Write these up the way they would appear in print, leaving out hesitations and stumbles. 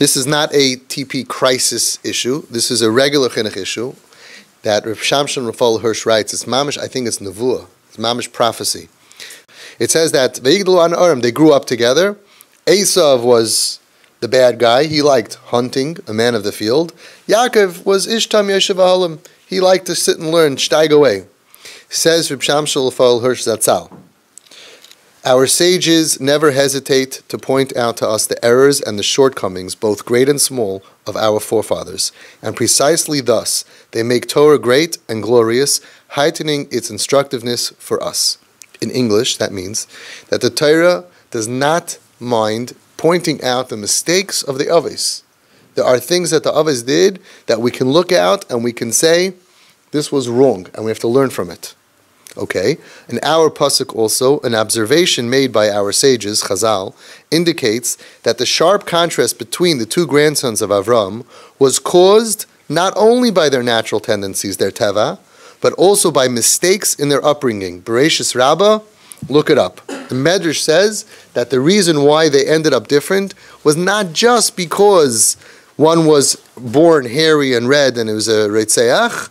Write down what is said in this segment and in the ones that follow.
This is not a TP crisis issue. This is a regular chinuch issue that HaRav Shamshon Rafael Hirsch writes. It's mamish, I think it's nevuah. It's mamish prophecy. It says that Ve'igdalu an aram, they grew up together. Eisav was the bad guy. He liked hunting, a man of the field. Yaakov was ishtam yeshiv haolam. He liked to sit and learn, steig away. Says HaRav Shamshon Rafael Hirsch Zatzal. Our sages never hesitate to point out to us the errors and the shortcomings, both great and small, of our forefathers. And precisely thus, they make Torah great and glorious, heightening its instructiveness for us. In English, that means that the Torah does not mind pointing out the mistakes of the Avos. There are things that the Avos did that we can look out and we can say, this was wrong, and we have to learn from it. Okay, in our pasuk also, an observation made by our sages, Chazal, indicates that the sharp contrast between the two grandsons of Avram was caused not only by their natural tendencies, their teva, but also by mistakes in their upbringing. Bereshis Rabbah, look it up. The Medrash says that the reason why they ended up different was not just because one was born hairy and red and it was a Reitzeach,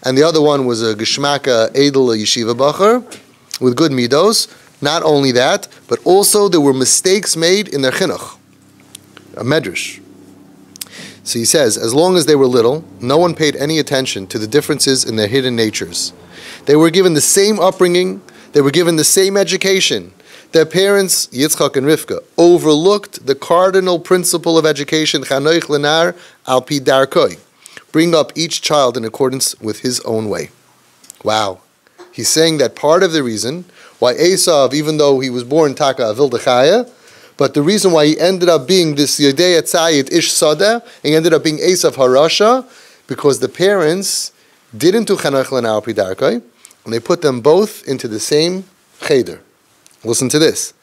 and the other one was a Geshmaka Edel Yeshiva Bacher with good midos. Not only that, but also there were mistakes made in their chinuch, a medrash. So he says, as long as they were little, no one paid any attention to the differences in their hidden natures. They were given the same upbringing, they were given the same education. Their parents, Yitzchak and Rivka, overlooked the cardinal principle of education, Chanoich Lenar al Pi Darko. Bring up each child in accordance with his own way. Wow. He's saying that part of the reason why Eisav, even though he was born Taka Avil Dechaya, but the reason why he ended up being this Yedei Tzayit Ish Sadeh, he ended up being Eisav HaRasha, because the parents didn't do Chanach L'Na'al Pi Darko, and they put them both into the same cheder. Listen to this.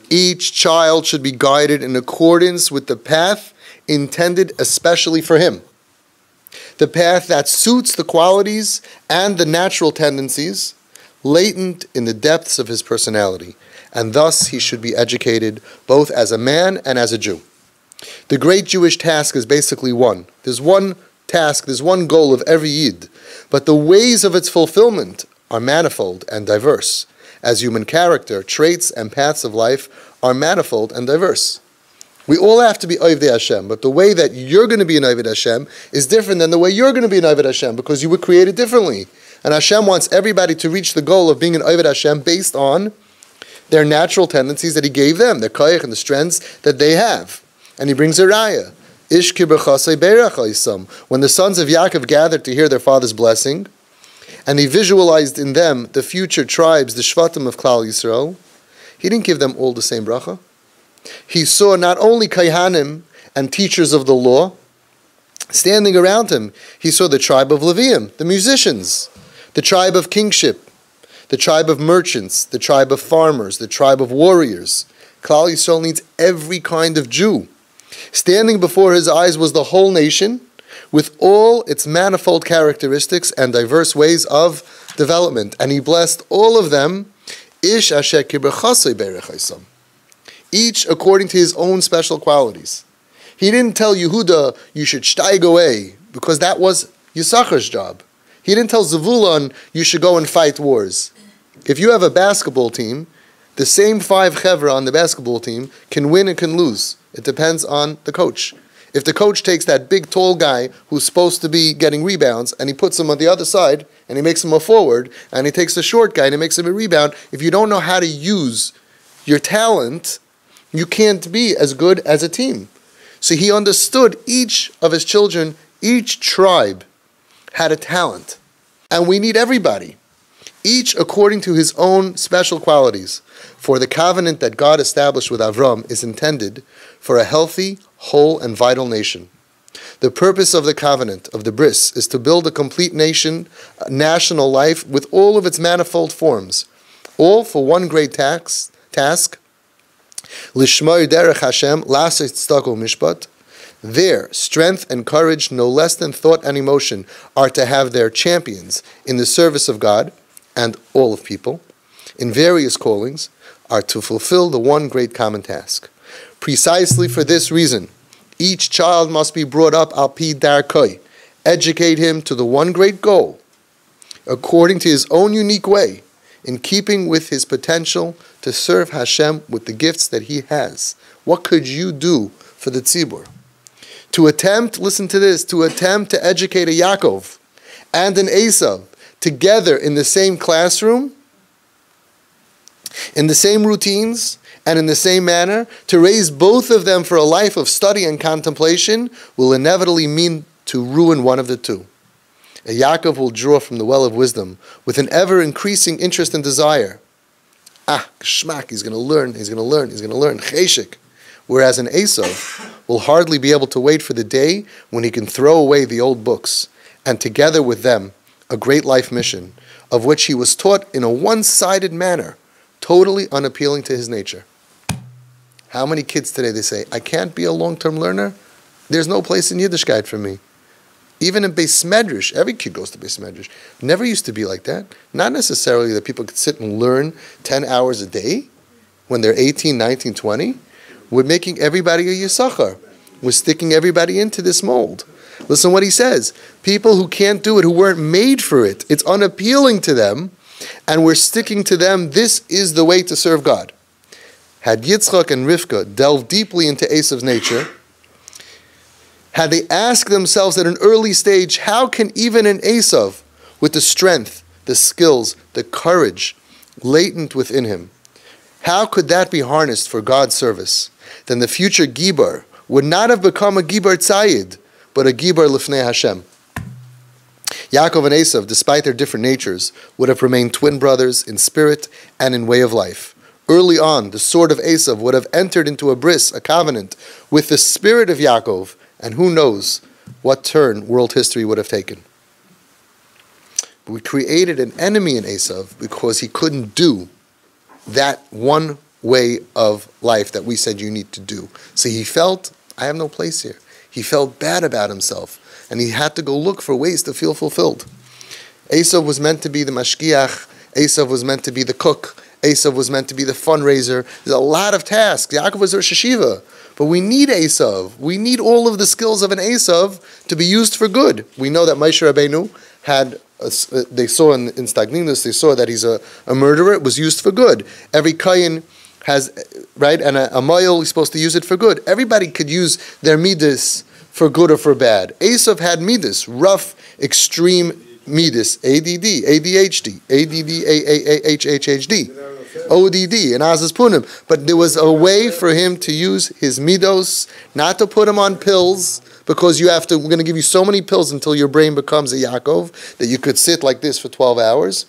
Each child should be guided in accordance with the path intended especially for him. The path that suits the qualities and the natural tendencies latent in the depths of his personality, and thus he should be educated both as a man and as a Jew. The great Jewish task is basically one. There's one task, there's one goal of every Yid, but the ways of its fulfillment are manifold and diverse, as human character, traits, and paths of life are manifold and diverse. We all have to be Ovdei Hashem, but the way that you're going to be an Ovdei Hashem is different than the way you're going to be an Ovdei Hashem, because you were created differently. And Hashem wants everybody to reach the goal of being an Ovdei Hashem based on their natural tendencies that He gave them, their koich and the strengths that they have. And He brings a raya. Ish ki b'chasei beirach ha'isam. When the sons of Yaakov gathered to hear their father's blessing, and he visualized in them the future tribes, the shvatim of Klal Yisrael, He didn't give them all the same bracha. He saw not only Kaihanim and teachers of the law standing around him, he saw the tribe of Leviim, the musicians, the tribe of kingship, the tribe of merchants, the tribe of farmers, the tribe of warriors. Klal Yisrael needs every kind of Jew. Standing before his eyes was the whole nation with all its manifold characteristics and diverse ways of development. And he blessed all of them, Ish asher kibrachasei beirach haisam. Each according to his own special qualities. He didn't tell Yehuda, you should steig away, because that was Yisachar's job. He didn't tell Zevulun, you should go and fight wars. If you have a basketball team, the same 5 chevra on the basketball team can win and can lose. It depends on the coach. If the coach takes that big tall guy who's supposed to be getting rebounds and he puts him on the other side and he makes him a forward, and he takes the short guy and he makes him a rebound, if you don't know how to use your talent, you can't be as good as a team. So he understood each of his children, each tribe had a talent. And we need everybody, each according to his own special qualities. For the covenant that God established with Avram is intended for a healthy, whole, and vital nation. The purpose of the covenant of the bris is to build a complete nation, a national life with all of its manifold forms, all for one great task, Lishmor derech Hashem, lasit tzedakah mishpat. Their strength and courage, no less than thought and emotion, are to have their champions in the service of God and all of people, in various callings, are to fulfill the one great common task. Precisely for this reason, Each child must be brought up al Pi Darko. Educate him to the one great goal, according to his own unique way, in keeping with his potential to serve Hashem with the gifts that he has. What could you do for the tzibur? To attempt, listen to this, to attempt to educate a Yaakov and an Eisav together in the same classroom, in the same routines, and in the same manner, to raise both of them for a life of study and contemplation will inevitably mean to ruin one of the two. A Yaakov will draw from the well of wisdom with an ever-increasing interest and desire. Geschmack, he's going to learn, cheshik. Whereas an Eisav will hardly be able to wait for the day when he can throw away the old books, and together with them, a great life mission, of which he was taught in a one-sided manner, totally unappealing to his nature. How many kids today, they say, I can't be a long-term learner? There's no place in Yiddishkeit for me. Even in Beis Medrash, every kid goes to Beis Medrash. Never used to be like that. Not necessarily that people could sit and learn 10 hours a day when they're 18, 19, 20. We're making everybody a Yisachar. We're sticking everybody into this mold. Listen what he says. People who can't do it, who weren't made for it, it's unappealing to them, and we're sticking to them. This is the way to serve God. Had Yitzchak and Rivka delved deeply into Esav's nature, had they asked themselves at an early stage, how can even an Eisav, with the strength, the skills, the courage latent within him, how could that be harnessed for God's service? Then the future Gibar would not have become a Gibar Tzayid, but a Gibar Lifnei Hashem. Yaakov and Eisav, despite their different natures, would have remained twin brothers in spirit and in way of life. Early on, the sword of Eisav would have entered into a bris, a covenant, with the spirit of Yaakov, and who knows what turn world history would have taken. But we created an enemy in Eisav because he couldn't do that one way of life that we said you need to do. So he felt, I have no place here. He felt bad about himself, and he had to go look for ways to feel fulfilled. Eisav was meant to be the mashgiach. Eisav was meant to be the cook. Eisav was meant to be the fundraiser. There's a lot of tasks. Yaakov was Rosh Hashiva. But we need Eisav. We need all of the skills of an Eisav to be used for good. We know that Moshe Rabbeinu had, they saw in Stagninus, they saw that he's a murderer. It was used for good. Every Kayin has, right, and a Moil is supposed to use it for good. Everybody could use their midas for good or for bad. Eisav had midas, rough, extreme midas, ADD, ADHD, ADD, ODD, and Azaz Punim. But there was a way for him to use his midos, not to put him on pills, because we're going to give you so many pills until your brain becomes a Yaakov, that you could sit like this for 12 hours.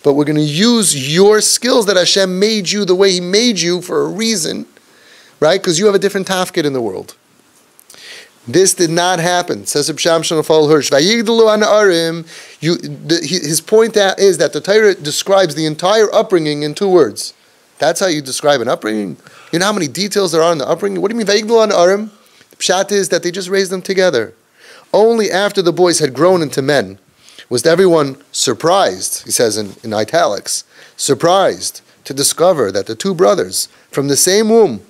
But we're going to use your skills that Hashem made you the way He made you for a reason, right? Because you have a different tafkid in the world. This did not happen, says HaRav Shamshon Rafael Hirsch. His point is that the Torah describes the entire upbringing in 2 words. That's how you describe an upbringing. You know how many details there are in the upbringing? What do you mean, Vayigdalu an arim? The pshat is that they just raised them together. Only after the boys had grown into men was everyone surprised, he says in italics, surprised to discover that the 2 brothers from the same womb,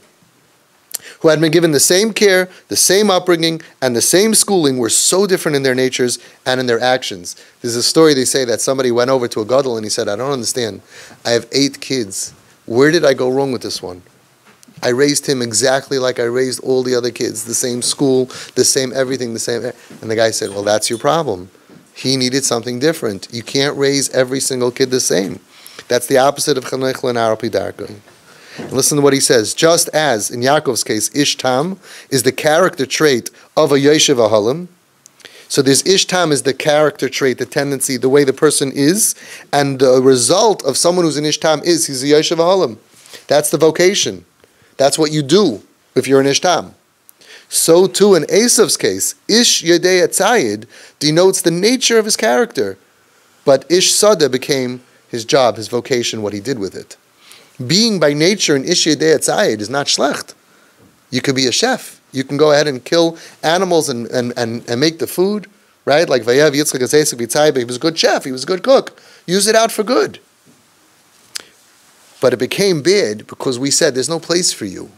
who had been given the same care, the same upbringing, and the same schooling, were so different in their natures and in their actions. There's a story, they say, that somebody went over to a gadol and he said, I don't understand. I have 8 kids. Where did I go wrong with this one? I raised him exactly like I raised all the other kids, the same school, the same everything, the same. And the guy said, well, that's your problem. He needed something different. You can't raise every single kid the same. That's the opposite of CHINUCH and Pi Darko. And listen to what he says. Just as, in Yaakov's case, Ishtam is the character trait of a Yoshev Ahalim. So there's Ishtam is the character trait, the tendency, the way the person is. And the result of someone who's an Ishtam is he's a Yoshev Ahalim. That's the vocation. That's what you do if you're an Ishtam. So too in Esav's case, Ish Yedei Atzayid denotes the nature of his character. But Ish Sada became his job, his vocation, what he did with it. Being by nature an Ish Yedei Atzayid is not schlecht. You could be a chef. You can go ahead and kill animals and make the food, right? Like Vayev Yitzchak Eisav B'Tzayib, he was a good chef, he was a good cook. Use it out for good. But it became bad because we said there's no place for you.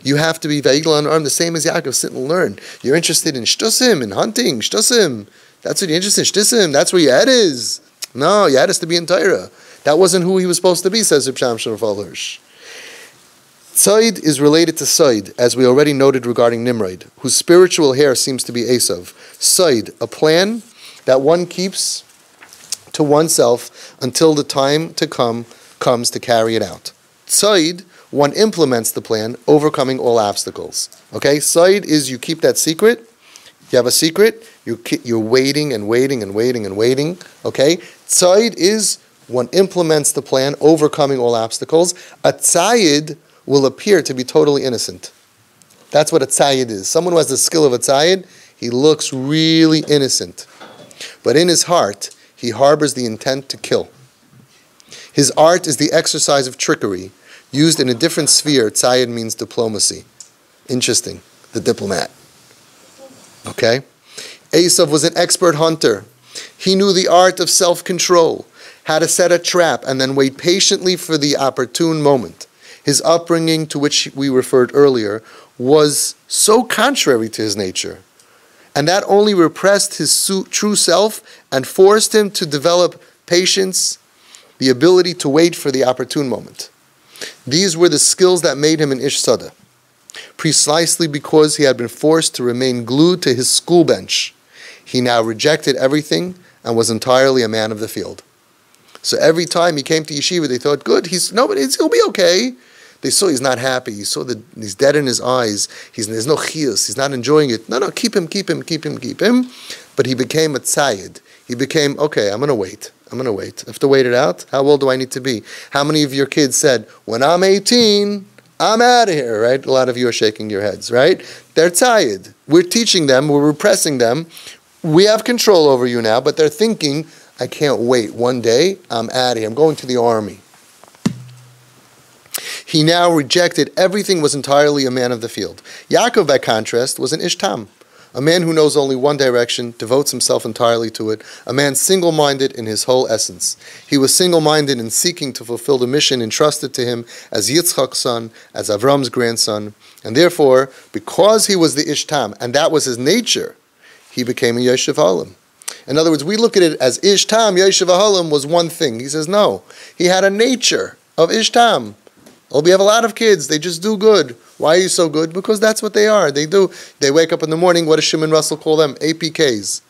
You have to be Vayigdal an Arm, the same as Yaakov. Sit and learn. You're interested in shtusim, in hunting, shtusim. That's what you're interested in, shtusim. That's where your head is. No, your head is to be in Torah. That wasn't who he was supposed to be, says HaRav Shamshon Rafael Hirsch. Tzayid is related to Said, as we already noted regarding Nimrod, whose spiritual heir seems to be Eisav. Said, a plan that one keeps to oneself until the time to comes to carry it out. Tzayid, one implements the plan, overcoming all obstacles. Okay, Said is you keep that secret. You have a secret. You're waiting and waiting and waiting and waiting. Okay, Tzayid is one implements the plan, overcoming all obstacles. A tzayid will appear to be totally innocent. That's what a tzayid is. Someone who has the skill of a tzayid, he looks really innocent. But in his heart, he harbors the intent to kill. His art is the exercise of trickery. Used in a different sphere, tzayid means diplomacy. Interesting, the diplomat. Okay? Eisav was an expert hunter. He knew the art of self-control, how to set a trap and then wait patiently for the opportune moment. His upbringing, to which we referred earlier, was so contrary to his nature. And that only repressed his true self and forced him to develop patience, the ability to wait for the opportune moment. These were the skills that made him an Ish Sada, precisely because he had been forced to remain glued to his school bench. He now rejected everything and was entirely a man of the field. So every time he came to yeshiva, they thought, good, he'll be okay. They saw he's not happy. He saw that he's dead in his eyes. There's no chiyus. He's not enjoying it. No, keep him. But he became a tzayid. He became, okay, I'm going to wait. I have to wait it out. How old do I need to be? How many of your kids said, when I'm 18, I'm out of here, right? A lot of you are shaking your heads, right? They're tzayid. We're teaching them. We're repressing them. We have control over you now, but they're thinking, I can't wait. One day, I'm out of here. I'm going to the army. He now rejected everything, was entirely a man of the field. Yaakov, by contrast, was an ishtam, a man who knows only one direction, devotes himself entirely to it, a man single-minded in his whole essence. He was single-minded in seeking to fulfill the mission entrusted to him as Yitzchak's son, as Avram's grandson, and therefore, because he was the ishtam, and that was his nature, he became a Yoshev Halim. In other words, we look at it as ishtam, Yoshev Halim was one thing. He says, no, he had a nature of ishtam. Oh, we have a lot of kids. They just do good. Why are you so good? Because that's what they are. They do. They wake up in the morning. What does Shimon Russell call them? APKs.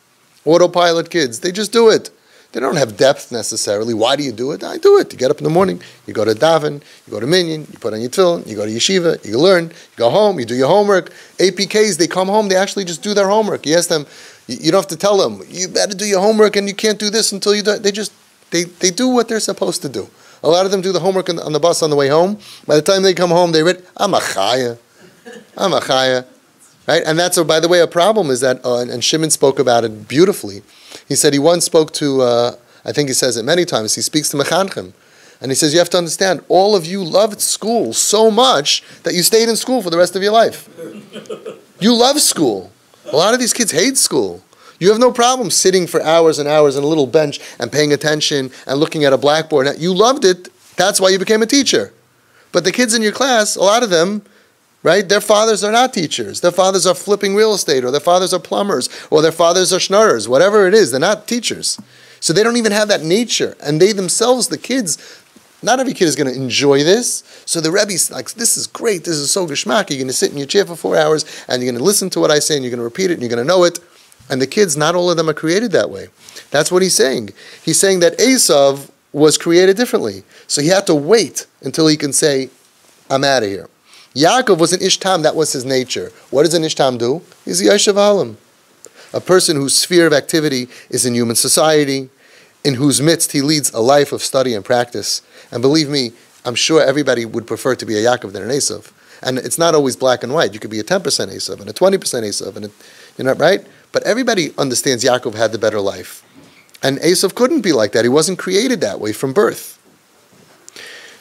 Autopilot kids. They just do it. They don't have depth necessarily. Why do you do it? I do it. You get up in the morning. You go to daven. You go to minyan. You put on your tefillin. You go to yeshiva. You learn. You go home. You do your homework. APKs, they come home. They actually just do their homework. You ask them. You don't have to tell them, you better do your homework and you can't do this until you do it. They do what they're supposed to do. A lot of them do the homework on the bus on the way home. By the time they come home, they read, I'm a chaya. Right? And that's, by the way, a problem is that, and Shimon spoke about it beautifully. He said he once spoke to, I think he says it many times, he speaks to mechanchim. And he says, you have to understand, all of you loved school so much that you stayed in school for the rest of your life. You love school. A lot of these kids hate school. You have no problem sitting for hours and hours on a little bench and paying attention and looking at a blackboard. You loved it. That's why you became a teacher. But the kids in your class, a lot of them, right, their fathers are not teachers. Their fathers are flipping real estate, or their fathers are plumbers, or their fathers are schnorrers, whatever it is. They're not teachers. So they don't even have that nature. And they themselves, the kids, not every kid is going to enjoy this. So the Rebbe's like, this is great. This is so geschmack. You're going to sit in your chair for 4 hours, and you're going to listen to what I say, and you're going to repeat it, and you're going to know it. And the kids, not all of them are created that way. That's what he's saying. He's saying that Eisav was created differently. So he had to wait until he can say, I'm out of here. Yaakov was an ishtam. That was his nature. What does an ishtam do? He's a Yoshev Halim, a person whose sphere of activity is in human society, in whose midst he leads a life of study and practice. And believe me, I'm sure everybody would prefer to be a Yaakov than an Eisav. And it's not always black and white. You could be a 10% Eisav and a 20% Eisav, and you're not right. But everybody understands Yaakov had the better life. And Eisav couldn't be like that. He wasn't created that way from birth.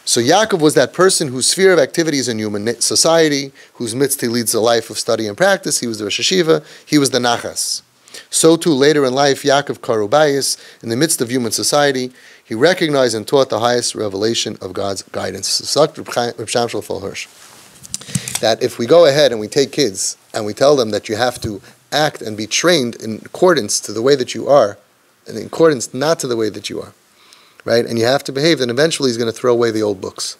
So Yaakov was that person whose sphere of activity is in human society, whose midst he leads a life of study and practice. He was the Rosh Hashiva. He was the Nachas. So too, later in life, Yaakov Karubayis, in the midst of human society, he recognized and taught the highest revelation of God's guidance. Rav Shamshon Rafael Hirsch. that if we go ahead and we take kids and we tell them that you have to act and be trained in accordance to the way that you are, and in accordance not to the way that you are, right? And you have to behave, then eventually he's going to throw away the old books.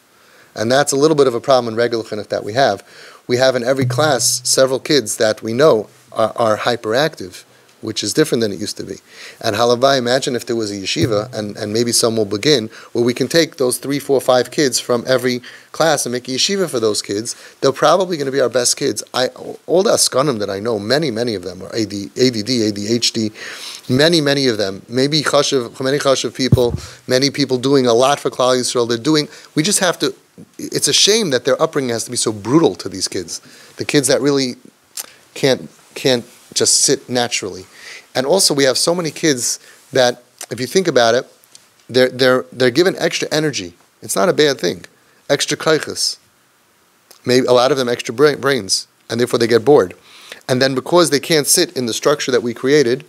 And that's a little bit of a problem in regular chinuch that we have. We have in every class several kids that we know are hyperactive, which is different than it used to be. And halavai, imagine if there was a yeshiva, and maybe some will begin, where we can take those 3, 4, 5 kids from every class and make a yeshiva for those kids. They're probably going to be our best kids. All the askanim that I know, many of them are ADD, ADHD, many of them. Maybe many chashav people, many people doing a lot for Klal Yisrael. We just have to, it's a shame that their upbringing has to be so brutal to these kids. The kids that really can't just sit naturally. And also we have so many kids that, if you think about it, they're given extra energy. It's not a bad thing. Extra koichiss. Maybe a lot of them extra brains, and therefore they get bored. And then because they can't sit in the structure that we created,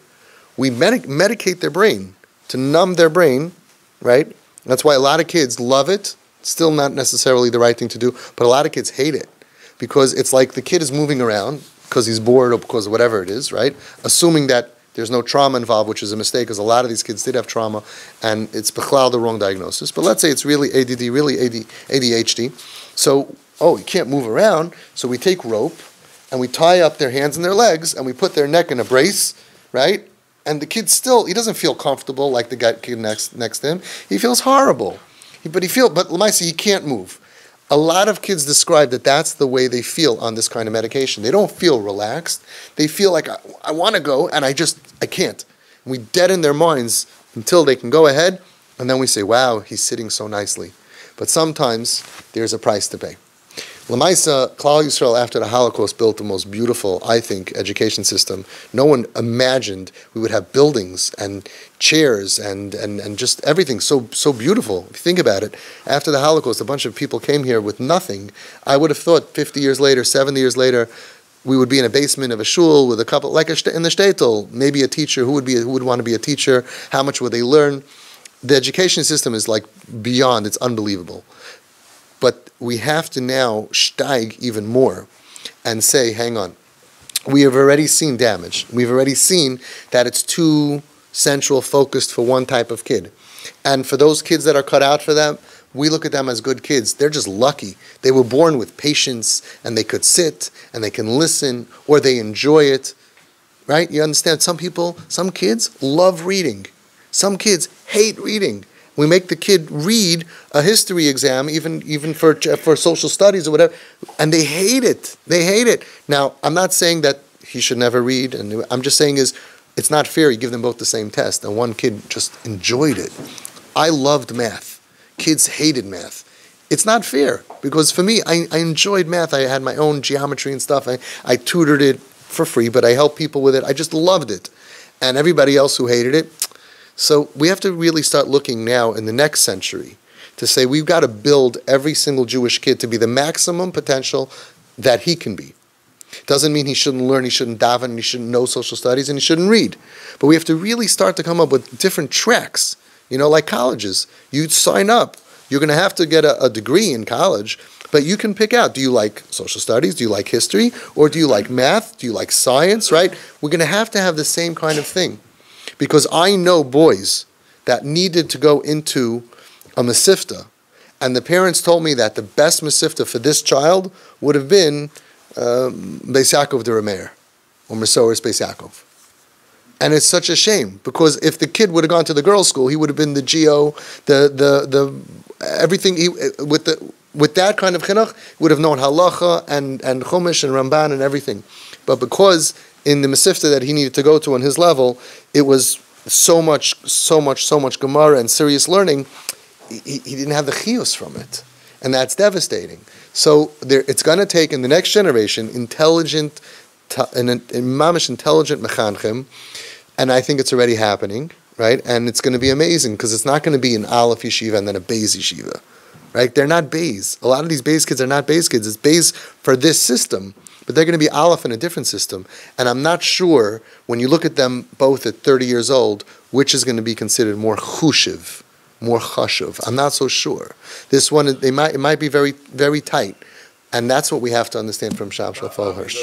we medicate their brain to numb their brain, right? That's why a lot of kids love it. Still not necessarily the right thing to do, but a lot of kids hate it because it's like the kid is moving around because he's bored or because of whatever it is, right? Assuming that there's no trauma involved, which is a mistake, because a lot of these kids did have trauma, and it's b'chlal the wrong diagnosis. But let's say it's really ADD, really ADHD. So, you can't move around, so we take rope, and we tie up their hands and their legs, and we put their neck in a brace, right? And the kid still, he doesn't feel comfortable like the kid next to him. He feels horrible. But Lamaisi, he can't move. A lot of kids describe that that's the way they feel on this kind of medication. They don't feel relaxed. They feel like, I want to go, and I can't. And we deaden their minds until they can go ahead, and then we say, wow, he's sitting so nicely. But sometimes there's a price to pay. Lamaisa, Klal Yisrael, after the Holocaust, built the most beautiful, I think, education system. No one imagined we would have buildings and chairs and just everything so beautiful. If you think about it, after the Holocaust, a bunch of people came here with nothing. I would have thought 50 years later, 70 years later, we would be in a basement of a shul with a couple, like in the shtetl, maybe a teacher. Who would want to be a teacher? How much would they learn? The education system is like beyond, it's unbelievable. But we have to now steig even more and say, hang on, we have already seen damage. We've already seen that it's too central focused for one type of kid. And for those kids that are cut out for them, we look at them as good kids. They're just lucky. They were born with patience, and they could sit, and they can listen, or they enjoy it, right? You understand? Some kids love reading. Some kids hate reading. We make the kid read a history exam, even for social studies or whatever, and they hate it. They hate it. Now, I'm not saying that he should never read, and I'm just saying it's not fair. You give them both the same test, and one kid just enjoyed it. I loved math. Kids hated math. It's not fair, because for me, I enjoyed math. I had my own geometry and stuff. I tutored it for free, but I helped people with it. I just loved it. And everybody else who hated it. So we have to really start looking now in the next century to say we've got to build every single Jewish kid to be the maximum potential that he can be. Doesn't mean he shouldn't learn, he shouldn't daven, he shouldn't know social studies, and he shouldn't read. But we have to really start to come up with different tracks, like colleges. You sign up. You're going to have to get a degree in college, but you can pick out, do you like social studies, do you like history, or do you like math, do you like science, right? We're going to have the same kind of thing. Because I know boys that needed to go into a mesifta, and the parents told me that the best mesifta for this child would have been Beis Yaakov de Rameir, or Mesoris Beis Yaakov. And it's such a shame, because if the kid would have gone to the girls' school, he would have been the geo, the everything. With that kind of chinuch, would have known halacha and chumash and ramban and everything. But because in the mesifta that he needed to go to on his level, it was so much Gemara and serious learning, he didn't have the chiyus from it. And that's devastating. So it's going to take in the next generation intelligent mechanchim, and I think it's already happening, right? And it's going to be amazing, because it's not going to be an Aleph yeshiva and then a Beis yeshiva, right? They're not Beis. A lot of these Beis kids are not Beis kids. It's Beis for this system. But they're going to be Aleph in a different system. And I'm not sure, when you look at them both at 30 years old, which is going to be considered more chushiv, more chashuv. I'm not so sure. This one, it might be very, very tight. And that's what we have to understand from Shamshon Rafael Hirsch.